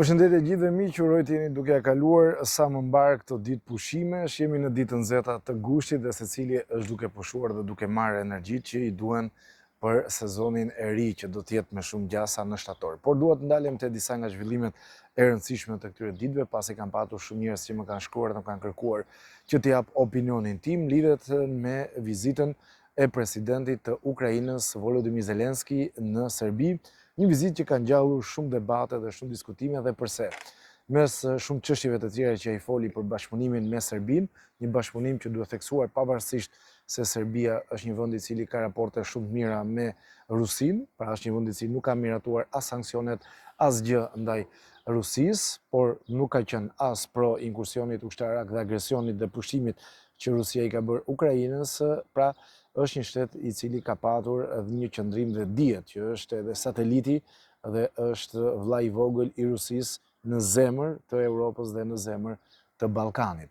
Përshëndetje gjithëve miq, uroj të jeni duke kaluar sa më mbar këto ditë pushime. Jemi në ditën zeta të gushtit dhe secili është duke pushuar dhe duke marrë energjitë që i duhen për sezonin e ri që do të jetë me shumë gjasa në shtator. Por dua të ndalem te disa nga zhvillimet e rëndësishme të këtyre ditëve, pasi kam patur shumë njerëz që më kanë shkruar dhe më kanë kërkuar që të jap opinionin tim lidhet me vizitën e presidentit të Ukrainës Volodymyr Zelensky në Serbi. Një vizitë që ka ngjallur shumë debate dhe shumë diskutime dhe përse. Mes shumë çështjeve të tjera që ai foli për bashkëpunimin me Serbinë, një bashkëpunim që duhet theksuar pavarësisht se Serbia është një vend i cili ka raporte shumë të mira me Rusinë, pra është një vend i cili nuk ka miratuar as sanksionet, as gjë ndaj Rusisë, por nuk ka qenë as pro inkursionit ushtarak dhe agresionit dhe pushimit që Rusia i ka bërë Ukrainës, pra është një shtet i cili ka patur edhe një qëndrim dhe dihet që është edhe sateliti dhe është vllai i vogël i Rusisë në zemër të Europës dhe në zemër të Ballkanit.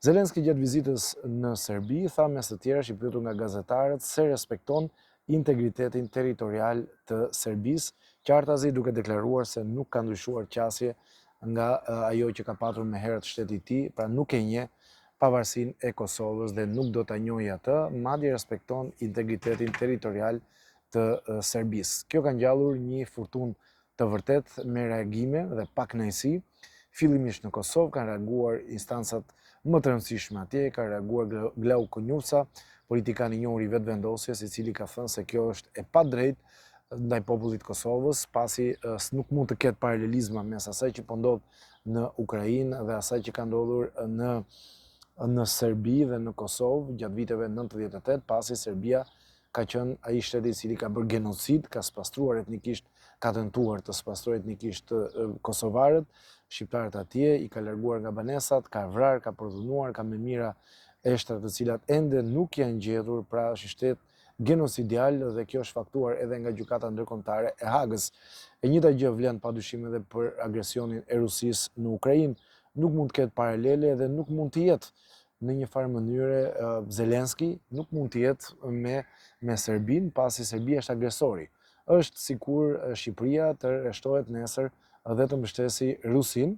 Zelensky gjatë vizitës në Serbi tha mes të tjerash i pyetur nga gazetarët se respekton integritetin territorial të Serbisë, qartazi duke deklaruar se nuk ka ndryshuar qasje nga ajo që ka patur më herët shteti i tij, pra nuk e njeh pavarësinë e Kosovës dhe nuk do ta njohë atë, madje respekton integritetin territorial të Serbisë. Kjo ka ngjallur një furtunë të vërtet me reagime dhe pa kënaqësi. Fillimisht në Kosovë kanë reaguar instancat më të rëndësishme atje, ka reaguar Glau Konjuca, politikan i njohur i vetëvendosjes, i cili ka thënë se kjo është e padrejtë ndaj popullit të Kosovës, pasi nuk mund të ketë paralelizma mes asaj që po ndodh në Ukrainë dhe asaj që ka ndodhur në Serbi dhe në Kosovë gjatë viteve 98, pasi Serbia ka qenë ai shteti i cili ka bërë genocid, ka spastruar etnikisht, ka tentuar të spastrojë etnikisht kosovarët, shqiptarët atje, i ka larguar nga banesat, ka vrarë, ka përdhunuar, ka me mira eshtra të cilat ende nuk janë gjetur, pra është shtet genocidial dhe kjo është faktuar edhe nga gjykata ndërkombëtare e Hagës. E njëjta gjë vlen padyshim edhe për agresionin e Rusisë në Ukrainë. Nuk mund të ketë paralele dhe nuk mund të jetë në një farë mënyre Zelensky nuk mund të jetë me Serbinë, pasi Serbia është agresori. Është sikur Shqipëria të rreshtohet nesër dhe të mbështesi Rusinë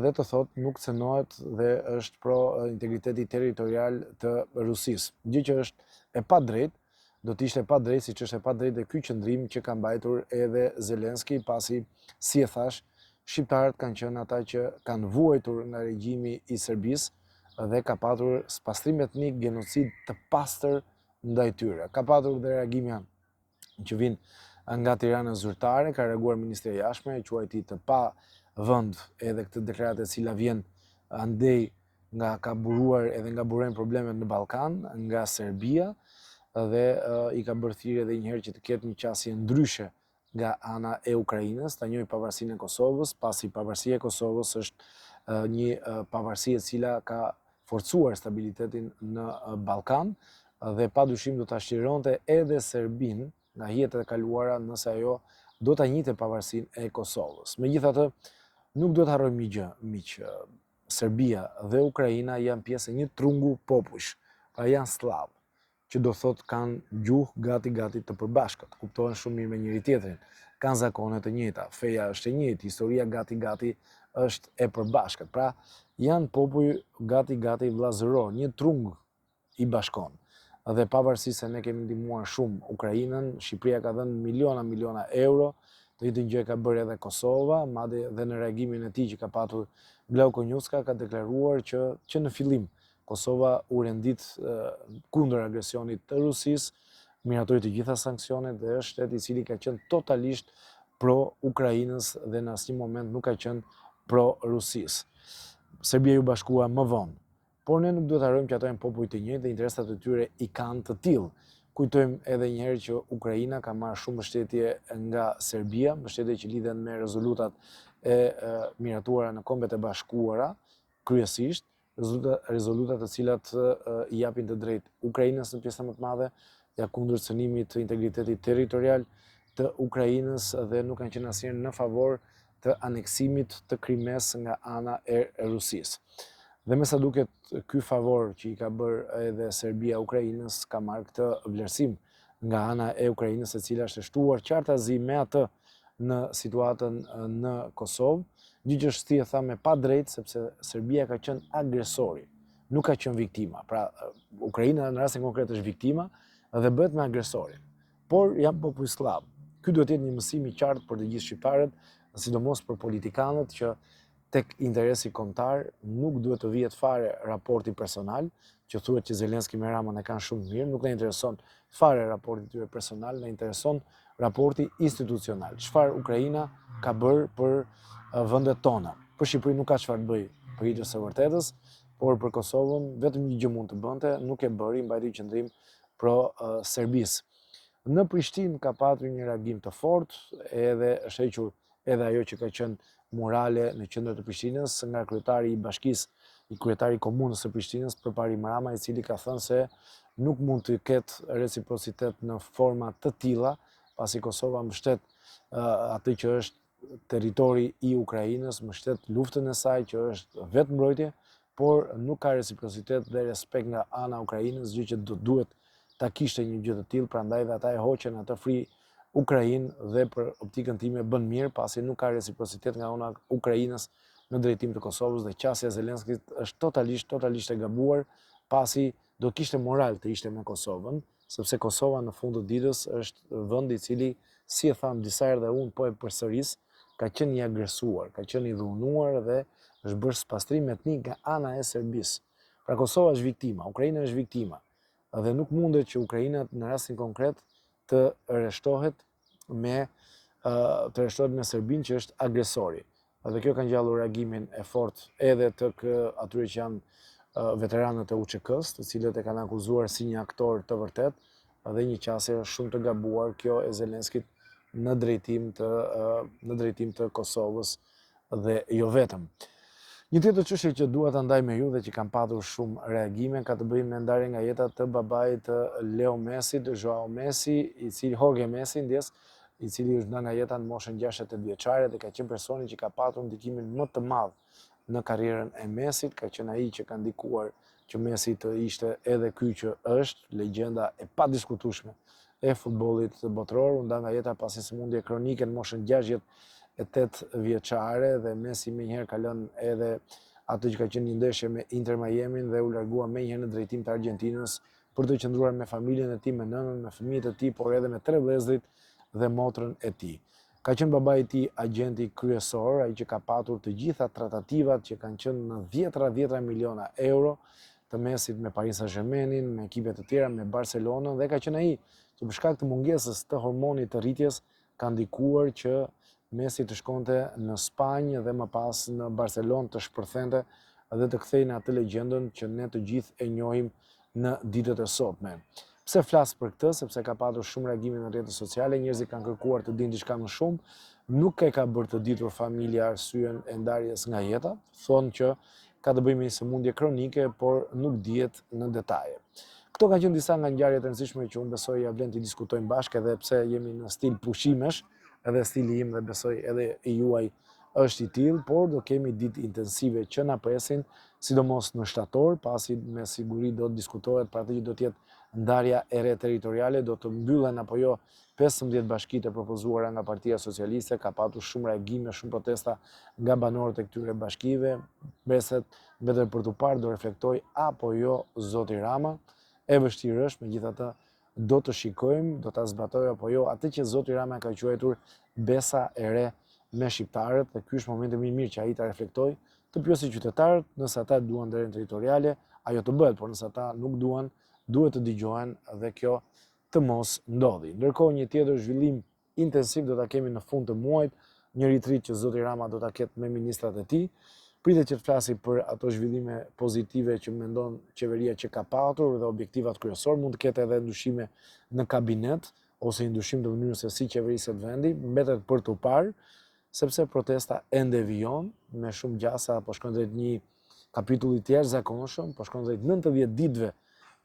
dhe të thotë nuk cënohet dhe është pro integriteti territorial të Rusisë. Gjë që është e padrejtë, do të ishte e padrejtë siç është e padrejtë dhe ky qëndrim që ka mbajtur edhe Zelensky, pasi si e thash, shqiptarët kanë qenë ata që kanë vuajtur nga regjimi i Serbisë dhe ka patur spastrim etnik, genocid të pastër ndaj tyre. Ka patur dhe reagime që vinë nga Tirana zyrtare, ka reaguar Ministri i Jashtme, e quajti të pa vend edhe këtë deklaratë e cila vjen andej nga ka buruar edhe nga burojnë problemet në Ballkan, nga Serbia, dhe i ka bërë thirrje edhe një herë që të ketë një qasje ndryshe nga ana e Ukrainës, ta njohë pavarësinë e Kosovës, pasi pavarësia e Kosovës është një pavarësi e cila ka forcuar stabilitetin në Ballkan dhe padyshim do ta shqironte edhe Serbinë nga jetët e kaluara nëse ajo do ta njihte pavarësinë e Kosovës. Megjithatë, nuk do të harrojmë një gjë, miq. Serbia dhe Ukraina janë pjesë e një trungu popujsh, pra janë sllav, që do thotë kanë gjuhë gati të përbashkët, kuptohen shumë mirë me njëri tjetrin, kanë zakone të njëjta, feja është e njëjtë, historia gati është e përbashkët. Pra, janë popull gati vllazëror, një trung i bashkon. Dhe pavarësisht se ne kemi ndihmuar shumë Ukrainën, Shqipëria ka dhënë miliona euro, të njëjtën gjë ka bërë edhe Kosova, madje edhe në reagimin e tij që ka patur Glau Konjuca ka deklaruar që në fillim Kosova u rendit kundër agresionit të Rusisë, miratoi të gjitha sanksionet dhe është shtet i cili ka qenë totalisht pro Ukrainës dhe në asnjë moment nuk ka qenë pro Rusisë. Serbia ju bashkua më vonë, por ne nuk duhet harrojmë që ato janë popull të njëjtë dhe interesat e tyre i kanë të tillë. Kujtojmë edhe një herë që Ukraina ka marrë shumë mbështetje nga Serbia, mbështetje që lidhen me rezolutat e miratuara në Kombet e Bashkuara, kryesisht rezolutat të cilat i japin të drejtë Ukrainës në pjesën më të madhe, ja kundër cënimit të integritetit territorial të Ukrainës dhe nuk kanë qenë asnjëherë në favor të aneksimit të Krimes nga ana e Rusisë. Dhe me sa duket, ky favor që i ka bërë edhe Serbia Ukrainës ka marrë këtë vlerësim nga ana e Ukrainës, e cila është shtuar qartazi me atë në situatën në Kosovë, gjë që është thjesht tha me pa drejt, sepse Serbia ka qenë agresori, nuk ka qenë viktima. Pra, Ukraina në rastin konkret është viktima dhe bëhet me agresorin. Por jam popull slav. Ky duhet të jetë një mësim i qartë për të gjithë shqiptarët, sidomos për politikanët që tek interesi kombëtar nuk duhet të vihet fare raporti personal, që thuhet që Zelenski me Ramën e kanë shumë mirë, nuk na intereson fare raporti tyre personal, na intereson raporti institucional. Çfarë Ukraina ka bërë për vendet tona. Për Shqipërinë nuk ka çfarë të bëj për hijen e vërtetës, por për Kosovën vetëm një gjë mund të bënte, nuk e bëri, mbajti qendrim pro Serbisë. Në Prishtinë ka patur një reagim të fortë, edhe është hequr edhe ajo që ka qenë murale në qendër të Prishtinës nga kryetari i bashkisë, i kryetari i komunës së Prishtinës, Parim Rama, i cili ka thënë se nuk mund të ketë reciprocitet në forma të tilla, pasi Kosova mbështet atë që është territori i Ukrainës, mbështet luftën e saj që është vetëmbrojtje, por nuk ka reciprocitet dhe respekt nga ana e Ukrainës, gjë që duhet ta kishte një gjë të tillë, prandaj dhe ata e hoqën atë fri Ukrainë dhe për optikën time bën mirë, pasi nuk ka reciprocitet nga ana e Ukrainës në drejtim të Kosovës dhe qasja e Zelenskit është totalisht e gabuar, pasi do kishte moral të ishte me Kosovën, sepse Kosova në fund të ditës është vend i cili, si e tham disa herë dhe unë po e përsëris, ka qenë i agresuar, ka qenë i dhunuar dhe është bërë spastrim etnik nga ana e Serbisë. Pra Kosova është viktima, Ukraina është viktima, dhe nuk mundet që Ukraina në rastin konkret të arreshtohet me Serbinë që është agresori. Dhe kjo ka ngjallur reagimin e fortë edhe tek atyre që janë veteranët e UÇK-s, të cilët e kanë akuzuar si një aktor të vërtet, dhe një qasje shumë të gabuar kjo e Zelenskit në drejtim të Kosovës dhe jo vetëm. Një tjetër çështje që dua ta ndaj me ju dhe që kam patur shumë reagime ka të bëjë me ndarjen nga jeta të babait të Leo Messit, Joao Messi, Jorge Messi, i cili është ndarë nga jeta në moshën 68 vjeçare dhe ka qenë personi që ka patur ndikimin më të madh në karrierën e Messit, ka qenë ai që ka ndikuar që Messi të ishte edhe ky që është legjenda e padiskutueshme e futbollit botëror, u nda nga jeta pasi sëmundje kronike në moshën 68 vjeçare dhe Messi menjëherë ka lënë edhe atë që ka qenë një ndeshje me Inter Miamin dhe u largua menjëherë në drejtim të Argjentinës për të qëndruar me familjen e tij, me nënën, me fëmijët e tij, por edhe me 3 vëllezërit dhe motrën e tij. Ka qenë babai i tij agenti kryesor, ai që ka patur të gjitha tratativat që kanë qenë në dhjetra miliona euro të Messit me Paris Saint-Germainin, me ekipet të tjera, me Barcelonën, dhe ka qenë ai që për shkak të mungesës të hormonit të rritjes ka ndikuar që Messi të shkonte në Spanjë dhe më pas në Barcelonë të shpërthente dhe të kthejnë atë legjendën që ne të gjithë e njohim në ditët e sotme. Pse flas për këtë? Sepse ka patur shumë reagime në rrjetet sociale, njerëzit kanë kërkuar të dinë diçka më shumë, nuk e ka bërë të ditur familja arsyen e ndarjes nga jeta, thonë që ka të bëjë me një sëmundje kronike, por nuk dihet në detaje. Këto kanë qenë disa nga ngjarjet e rëndësishme që unë besoj ja vlen të diskutojmë bashkë, edhe pse jemi në stil pushimesh, edhe stili im dhe besoj edhe i juaj është i tillë, por do kemi ditë intensive që na presin, sidomos në shtator, pasi me siguri do të diskutohet për atë që do të jetë ndarja e re territoriale, do të mbyllen apo jo 15 bashkitë e propozuara nga Partia Socialiste, ka patur shumë reagime, shumë protesta nga banorët e këtyre bashkive, beset vetëm për të parë do reflektoj apo jo zoti Rama, e vështirë është, megjithatë do të shikojmë, do ta zbatoj apo jo atë që zoti Rama ka quajtur besa e re me shqiptarët, dhe ky është momenti më i mirë që ai ta reflektoj, të pyesë qytetarët, nëse ata duan ndarjen territoriale, ajo të bëhet, por nëse ata nuk duan, duhet të dëgjohen dhe kjo të mos ndodhi. Ndërkohë një tjetër zhvillim intensiv do ta kemi në fund të muajit, një ritrit që zoti Rama do ta ketë me ministrat e tij. Pritet që të flasi për ato zhvillime pozitive që mendon qeveria që ka patur dhe objektivat kryesor, mund të ketë edhe ndryshime në kabinet ose një ndryshim të mënyrës se si qeveriset vendi, mbetet për të parë, sepse protesta ende vijon, me shumë gjasa, po shkon drejt një kapitulli të jashtëzakonshëm, po shkon drejt 90 ditëve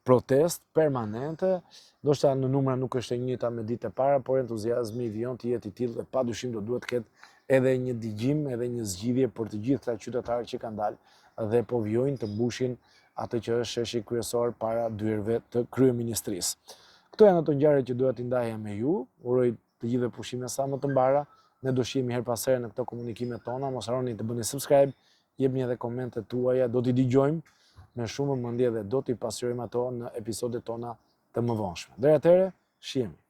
protest permanente, ndoshta në numra nuk është e njëjta me ditët e para, por entuziazmi i vijon të jetë i tillë dhe padyshim do duhet të ketë edhe një dëgjim, edhe një zgjidhje për të gjithë ata qytetarët që kanë dalë dhe po vijojnë të mbushin atë që është sheshi kryesor para dyerve të kryeministrisë. Këto janë ato ngjarje që doja t'i ndaja me ju. Uroj të gjithëve pushime sa më të mbara Ne do shihemi her pas here në këto komunikimet tona, mos harroni të bëni subscribe, jepni edhe komentet tuaja, do t'i dëgjojmë me shumë vëmendje dhe do t'i pasqyrojmë ato në episodet tona të mëvonshme. Deri atëherë, shihemi.